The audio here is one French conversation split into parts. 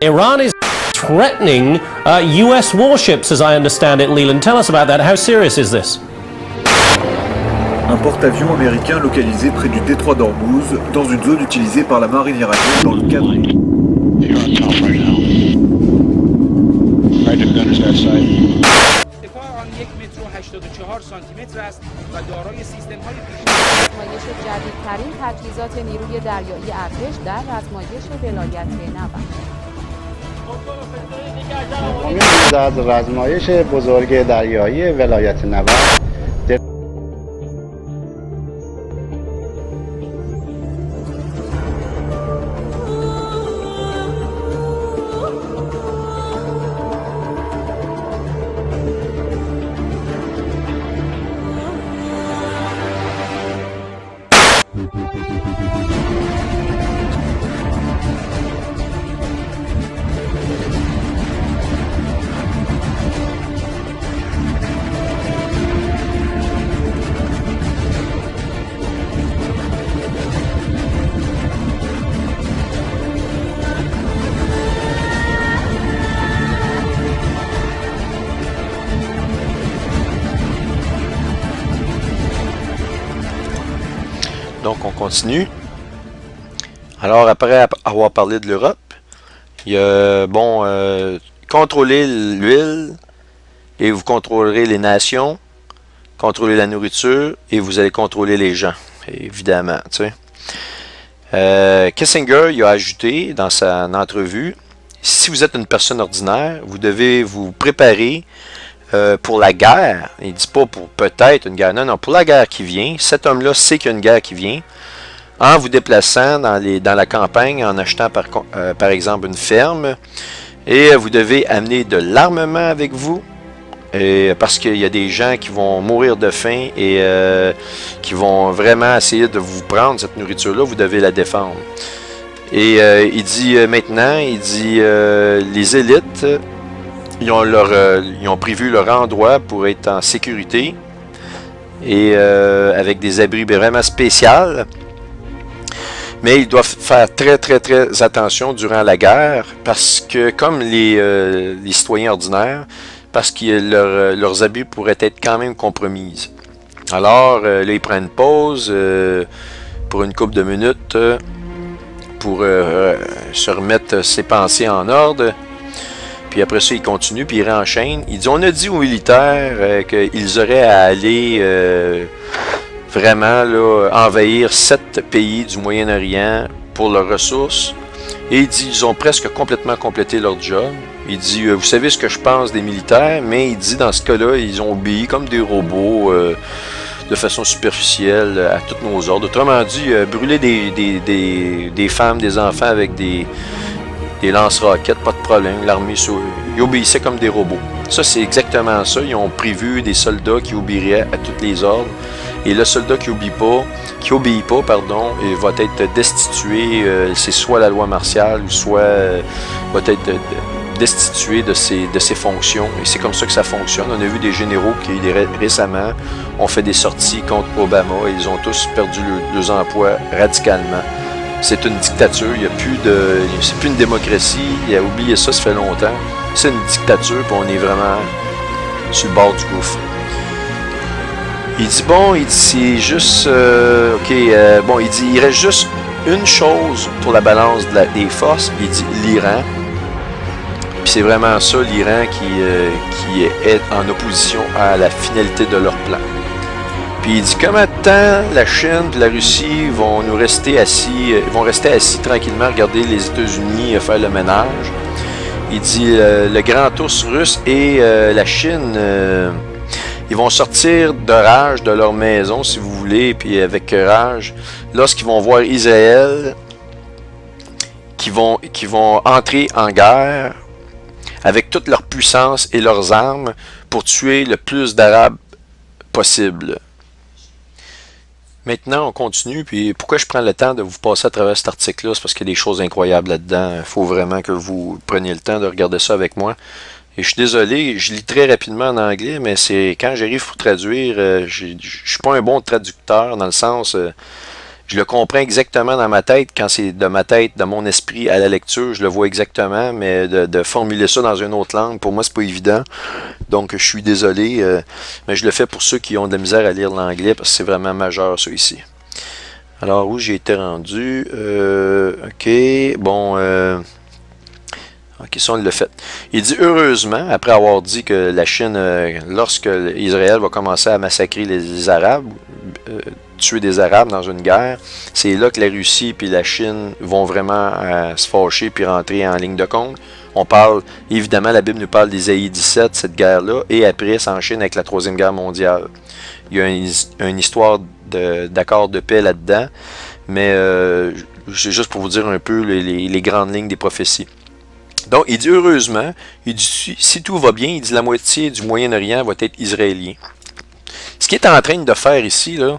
Iran is threatening US warships, as I understand it. Leland, tell us about that. How serious is this? Un porte-avions américain localisé près du détroit d'Ormuz, dans une zone utilisée par la marine iranienne dans le cadre... جدیدترین تجهیزات نیروی دریایی ارتش در رزمایش ولایت نبرد. از رزمایش بزرگ دریایی ولایت نبرد Donc on continue. Alors après avoir parlé de l'Europe, il y a contrôler l'huile et vous contrôlerez les nations, contrôler la nourriture et vous allez contrôler les gens, évidemment. Tu sais. Kissinger il a ajouté dans sa entrevue, si vous êtes une personne ordinaire, vous devez vous préparer pour la guerre. Il dit pas pour peut-être une guerre, non, pour la guerre qui vient. Cet homme-là sait qu'il y a une guerre qui vient. En vous déplaçant dans la campagne, en achetant par exemple une ferme, et vous devez amener de l'armement avec vous, parce qu'il y a des gens qui vont mourir de faim et qui vont vraiment essayer de vous prendre cette nourriture-là, vous devez la défendre. Et il dit maintenant, les élites, ils ont prévu leur endroit pour être en sécurité et avec des abris vraiment spéciaux. Mais ils doivent faire très attention durant la guerre parce que, comme les citoyens ordinaires, parce que leurs abris pourraient être quand même compromises. Alors, là, ils prennent pause pour une couple de minutes pour se remettre ses pensées en ordre. Puis après ça, il continue, puis il réenchaîne. Il dit, on a dit aux militaires qu'ils auraient à aller vraiment là, envahir 7 pays du Moyen-Orient pour leurs ressources. Et il dit, ils ont presque complètement complété leur job. Il dit, vous savez ce que je pense des militaires, mais il dit, dans ce cas-là, ils ont obéi comme des robots de façon superficielle à tous nos ordres. Autrement dit, brûler des femmes, des enfants avec des lance-roquettes, pas de problème. L'armée, ils obéissaient comme des robots. Ça, c'est exactement ça. Ils ont prévu des soldats qui obéiraient à tous les ordres. Et le soldat qui obéit pas, il va être destitué. C'est soit la loi martiale ou soit va être destitué de ses fonctions. Et c'est comme ça que ça fonctionne. On a vu des généraux qui récemment ont fait des sorties contre Obama et ils ont tous perdu leurs emplois radicalement. C'est une dictature, c'est plus une démocratie, il a oublié ça, ça fait longtemps. C'est une dictature, puis on est vraiment sur le bord du gouffre. Il dit, c'est juste, il dit, il reste juste une chose pour la balance des forces, il dit l'Iran. Puis c'est vraiment ça, l'Iran qui est en opposition à la finalité de leur plan. Puis il dit, comment de temps la Chine et la Russie vont rester assis tranquillement, regarder les États-Unis faire le ménage. Il dit, le grand ours russe et la Chine, ils vont sortir de rage de leur maison, si vous voulez, puis avec rage, lorsqu'ils vont voir Israël, qui vont entrer en guerre avec toute leur puissance et leurs armes pour tuer le plus d'Arabes possible. Maintenant, on continue, puis pourquoi je prends le temps de vous passer à travers cet article-là, c'est parce qu'il y a des choses incroyables là-dedans. Il faut vraiment que vous preniez le temps de regarder ça avec moi. Et je suis désolé, je lis très rapidement en anglais, mais c'est quand j'arrive pour traduire, je suis pas un bon traducteur, dans le sens, Je le comprends exactement dans ma tête, quand c'est de ma tête, de mon esprit à la lecture, je le vois exactement, mais de formuler ça dans une autre langue, pour moi, c'est pas évident. Donc, je suis désolé, mais je le fais pour ceux qui ont de la misère à lire l'anglais, parce que c'est vraiment majeur, ça, ici. Alors, où j'ai été rendu? OK, bon... OK, ça, on l'a fait. Il dit, heureusement, après avoir dit que la Chine, lorsque Israël va commencer à massacrer les Arabes, tuer des Arabes dans une guerre, c'est là que la Russie et la Chine vont vraiment se fâcher puis rentrer en ligne de compte. On parle, évidemment, la Bible nous parle d'Ésaïe 17, cette guerre-là, et après, ça enchaîne avec la Troisième Guerre mondiale. Il y a une histoire d'accord de paix là-dedans, mais c'est juste pour vous dire un peu les grandes lignes des prophéties. Donc, il dit heureusement, il dit si tout va bien, il dit la moitié du Moyen-Orient va être israélien. Ce qu'il est en train de faire ici, là,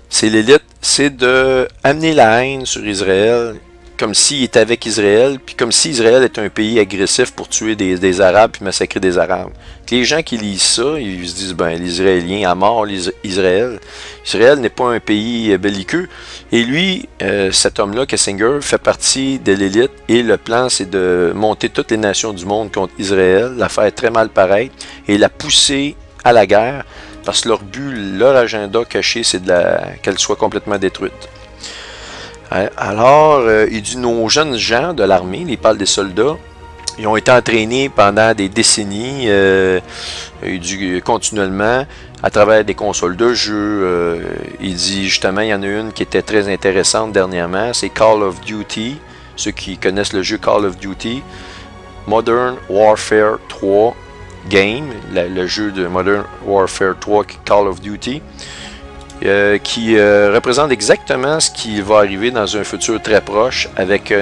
c'est l'élite, c'est de amener la haine sur Israël, comme s'il était avec Israël, puis comme si Israël est un pays agressif pour tuer des Arabes puis massacrer des Arabes. Les gens qui lisent ça, ils se disent, ben, les Israéliens, à mort Israël. Israël n'est pas un pays belliqueux. Et lui, cet homme-là, Kissinger, fait partie de l'élite, et le plan, c'est de monter toutes les nations du monde contre Israël, la faire très mal paraître, et la pousser à la guerre, parce que leur but, leur agenda caché, c'est qu'elle soit complètement détruite. Alors, il dit, nos jeunes gens de l'armée, il parle des soldats, ils ont été entraînés pendant des décennies, il dit continuellement, à travers des consoles de jeu. Il dit justement, il y en a une qui était très intéressante dernièrement, c'est Call of Duty. Ceux qui connaissent le jeu Call of Duty, Modern Warfare 3 Game, le jeu de Modern Warfare 3 Call of Duty, qui représente exactement ce qui va arriver dans un futur très proche avec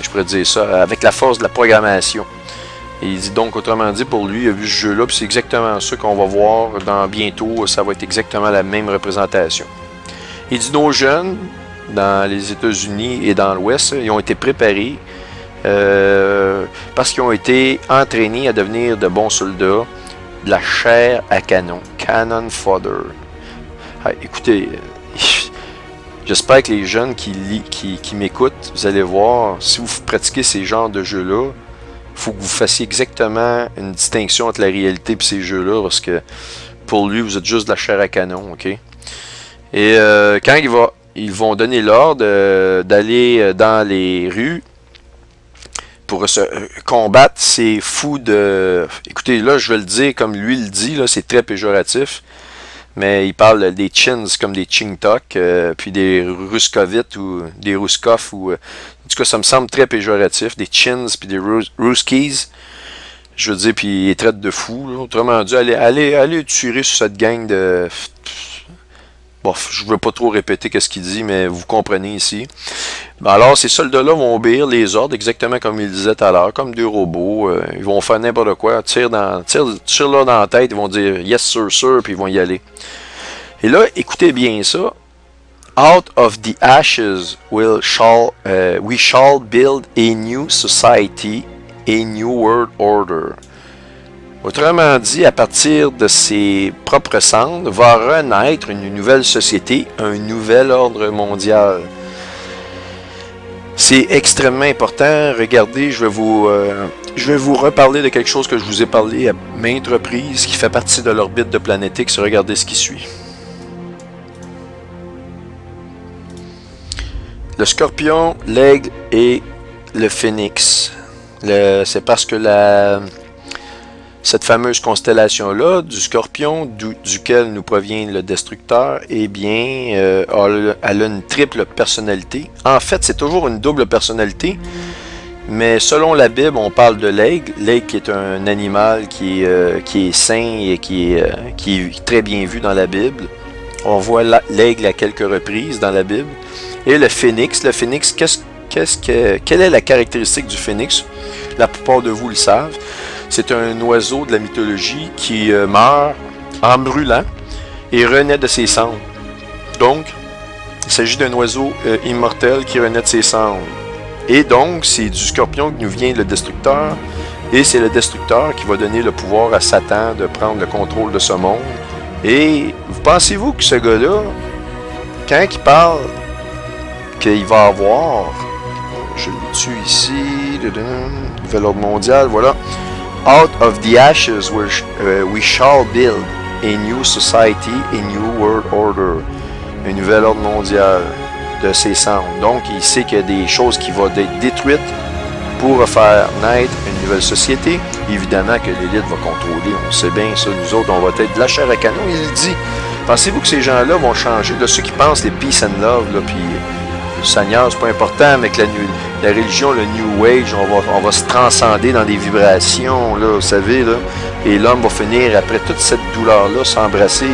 je pourrais dire ça, avec la force de la programmation. Et il dit donc, autrement dit, pour lui, il a vu ce jeu-là, puis c'est exactement ça qu'on va voir dans bientôt, ça va être exactement la même représentation. Il dit, nos jeunes, dans les États-Unis et dans l'Ouest, ils ont été préparés parce qu'ils ont été entraînés à devenir de bons soldats, de la chair à canon, cannon fodder. Écoutez, j'espère que les jeunes qui m'écoutent, vous allez voir, si vous pratiquez ces genres de jeux-là, il faut que vous fassiez exactement une distinction entre la réalité et ces jeux-là, parce que pour lui, vous êtes juste de la chair à canon, ok? Et quand ils vont donner l'ordre d'aller dans les rues pour se combattre ces fous de... Écoutez, là, je vais le dire comme lui le dit, là, c'est très péjoratif. Mais il parle des chins comme des chingtok, puis des ruskovites ou des ruskov, ou en tout cas ça me semble très péjoratif, des chins puis des ruskies, je veux dire, puis ils traitent de fous, là. Autrement dit, allez tuer sur cette gang de... Bon, je ne veux pas trop répéter ce qu'il dit, mais vous comprenez ici. Alors, ces soldats-là vont obéir les ordres, exactement comme il disait tout à l'heure, comme des robots. Ils vont faire n'importe quoi, tire-leur dans la tête, ils vont dire « Yes, sir, sir », puis ils vont y aller. Et là, écoutez bien ça. « Out of the ashes we shall build a new society, a new world order. » Autrement dit, à partir de ses propres cendres, va renaître une nouvelle société, un nouvel ordre mondial. C'est extrêmement important. Regardez, je vais vous reparler de quelque chose que je vous ai parlé à maintes reprises, qui fait partie de l'orbite de Planétix. Regardez ce qui suit. Le scorpion, l'aigle et le phénix. C'est parce que cette fameuse constellation-là, du scorpion, duquel nous provient le destructeur, eh bien, elle a une triple personnalité. En fait, c'est toujours une double personnalité, mais selon la Bible, on parle de l'aigle. L'aigle qui est un animal qui est sain et qui est très bien vu dans la Bible. On voit l'aigle à quelques reprises dans la Bible. Et le phénix, quelle est la caractéristique du phénix? La plupart de vous le savent. C'est un oiseau de la mythologie qui meurt en brûlant et renaît de ses cendres. Donc, il s'agit d'un oiseau immortel qui renaît de ses cendres. Et donc, c'est du scorpion que nous vient le destructeur. Et c'est le destructeur qui va donner le pouvoir à Satan de prendre le contrôle de ce monde Et vous pensez-vous que ce gars-là, quand il parle qu'il va avoir, je le tue ici, nouvel ordre mondial, voilà. Out of the ashes we shall build a new society, a new world order. Un nouvel ordre mondial de ses cendres. Donc, il sait qu'il y a des choses qui vont être détruites pour faire naître une nouvelle société. Évidemment que l'élite va contrôler, on sait bien ça, nous autres, on va être de la chair à canon, il le dit. Pensez-vous que ces gens-là vont changer? Là, ceux qui pensent les peace and love, là, puis le Seigneur, c'est pas important, avec la religion, le New Age, on va se transcender dans des vibrations, là, vous savez, là, et l'homme va finir, après toute cette douleur-là, s'embrasser,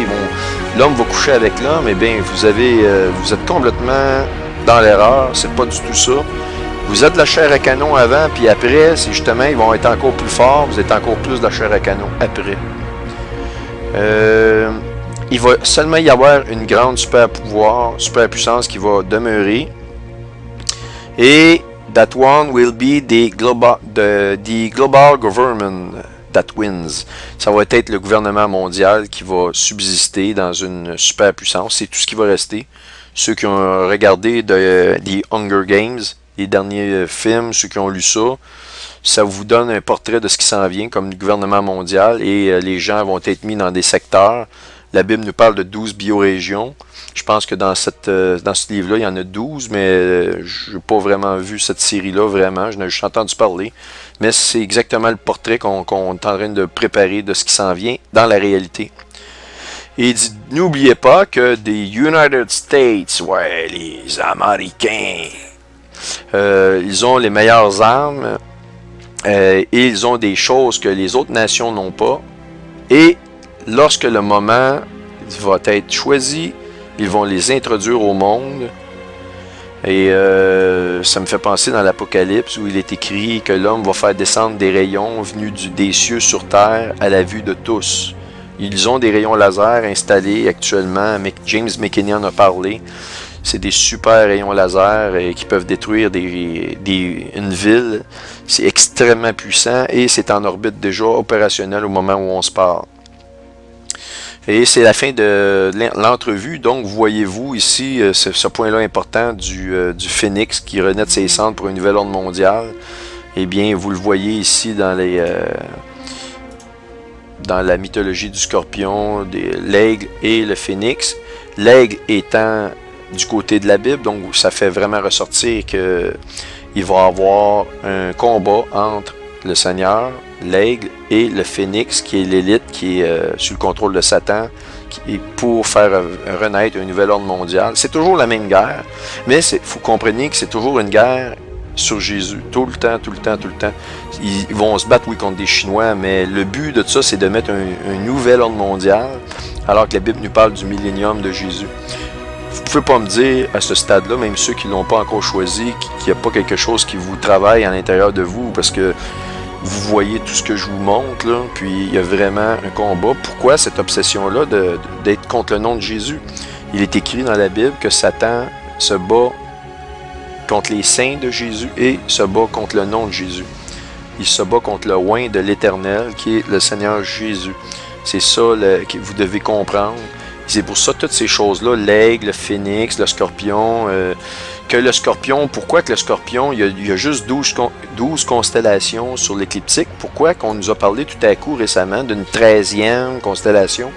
l'homme va coucher avec l'homme, et bien, vous êtes complètement dans l'erreur, c'est pas du tout ça. Vous êtes de la chair à canon avant, puis après, c'est justement, ils vont être encore plus forts, vous êtes encore plus de la chair à canon après. Il va seulement y avoir une grande super puissance qui va demeurer. Et that one will be the global government that wins. Ça va être le gouvernement mondial qui va subsister dans une super puissance. C'est tout ce qui va rester. Ceux qui ont regardé The Hunger Games, les derniers films, ceux qui ont lu ça, ça vous donne un portrait de ce qui s'en vient comme le gouvernement mondial et les gens vont être mis dans des secteurs. La Bible nous parle de 12 biorégions. Je pense que dans ce livre-là, il y en a 12, mais je n'ai pas vraiment vu cette série-là, vraiment. Je n'ai juste entendu parler. Mais c'est exactement le portrait qu'on est en train de préparer de ce qui s'en vient dans la réalité. Et il dit, n'oubliez pas que des United States, ouais, les Américains, ils ont les meilleures armes et ils ont des choses que les autres nations n'ont pas. Et lorsque le moment va être choisi, ils vont les introduire au monde. Et ça me fait penser dans l'Apocalypse où il est écrit que l'homme va faire descendre des rayons venus des cieux sur terre à la vue de tous. Ils ont des rayons laser installés actuellement. James McKinney en a parlé. C'est des super rayons laser qui peuvent détruire une ville. C'est extrêmement puissant et c'est en orbite déjà opérationnel au moment où on se parle. Et c'est la fin de l'entrevue. Donc, voyez-vous ici ce point-là important du phénix qui renaît de ses cendres pour un nouvel ordre mondial. Eh bien, vous le voyez ici dans la mythologie du scorpion, l'aigle et le phénix. L'aigle étant du côté de la Bible, donc ça fait vraiment ressortir qu'il va y avoir un combat entre le Seigneur, l'aigle et le phénix, qui est l'élite, qui est sous le contrôle de Satan, pour faire renaître un nouvel ordre mondial. C'est toujours la même guerre, mais il faut comprendre que c'est toujours une guerre sur Jésus, tout le temps. Ils vont se battre, oui, contre des Chinois, mais le but de ça, c'est de mettre un nouvel ordre mondial, alors que la Bible nous parle du millénium de Jésus. Vous ne pouvez pas me dire à ce stade-là, même ceux qui ne l'ont pas encore choisi, qu'il n'y a pas quelque chose qui vous travaille à l'intérieur de vous, parce que vous voyez tout ce que je vous montre, là, puis il y a vraiment un combat. Pourquoi cette obsession-là d'être contre le nom de Jésus? Il est écrit dans la Bible que Satan se bat contre les saints de Jésus et se bat contre le nom de Jésus. Il se bat contre le oint de l'Éternel, qui est le Seigneur Jésus. C'est ça que vous devez comprendre. C'est pour ça, toutes ces choses-là, l'aigle, le phénix, le scorpion, que le scorpion, pourquoi que le scorpion, il y a juste 12 constellations sur l'écliptique, pourquoi qu'on nous a parlé tout à coup récemment d'une 13e constellation?